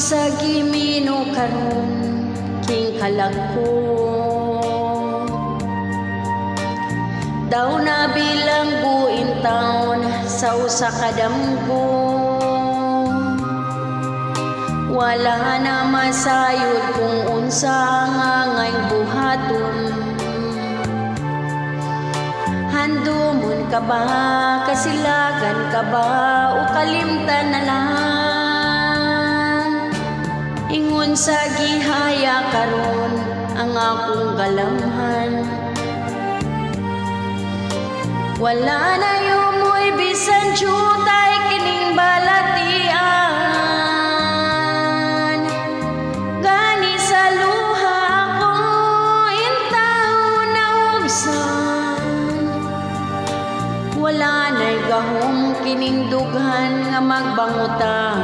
sa gimino karon king kalagko daw na bilang buin taon sa usa ka damgo wala na masayod kung unsa nga ngay buhaton handumon ka ba kasilagan ka ba o kalimtan na lang ingon sa gihaya karon ang akong galamhan wala na yumoy bisan jutay kining balatian gani sa luha ko intaw na ugsan wala na'y gahom kining dughan nga magbangutan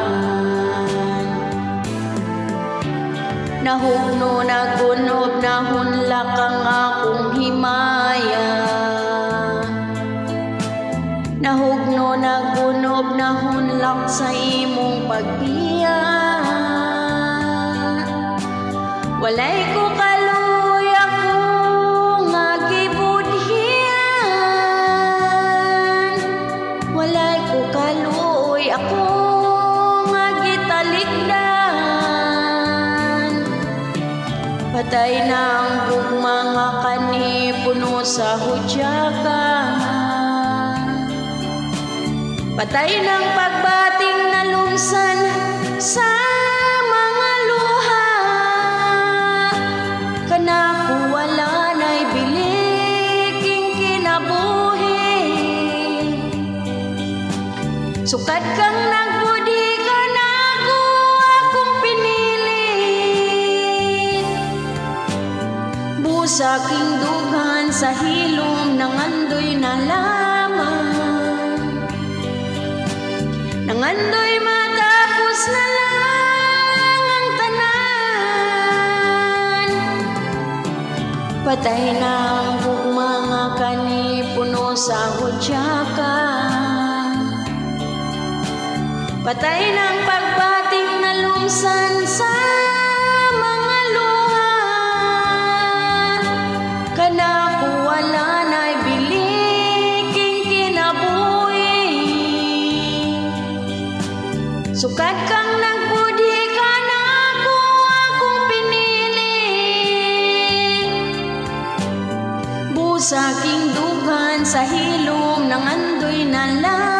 nahugno nagunob nahunlak ang akong himaya nahugno nagunob nahunlak sa imong pagbiya walay ko kaluy ako nga gibudhian walay ko kaluy ako nga gitalikdan patay na ang gugma nga kani puno sa hudyakan patay ng pagbating na lumsan sa mga luha kanako wala na'y biliking kinabuhi sukat kang nagbudi ka nako akong pinilit busa king dughan sa hilom ng andoy na lamang nangandoy matapos na lang ang tanan patay na ang gugma nga kani puno sa hudyakan patay na ang pagbating na lumsan sa mga luha kanako wala na'y biliking kinabuhi sukat kang nagbudi ka nako akong pinili busa king dughan sa hilom ng andoy na lang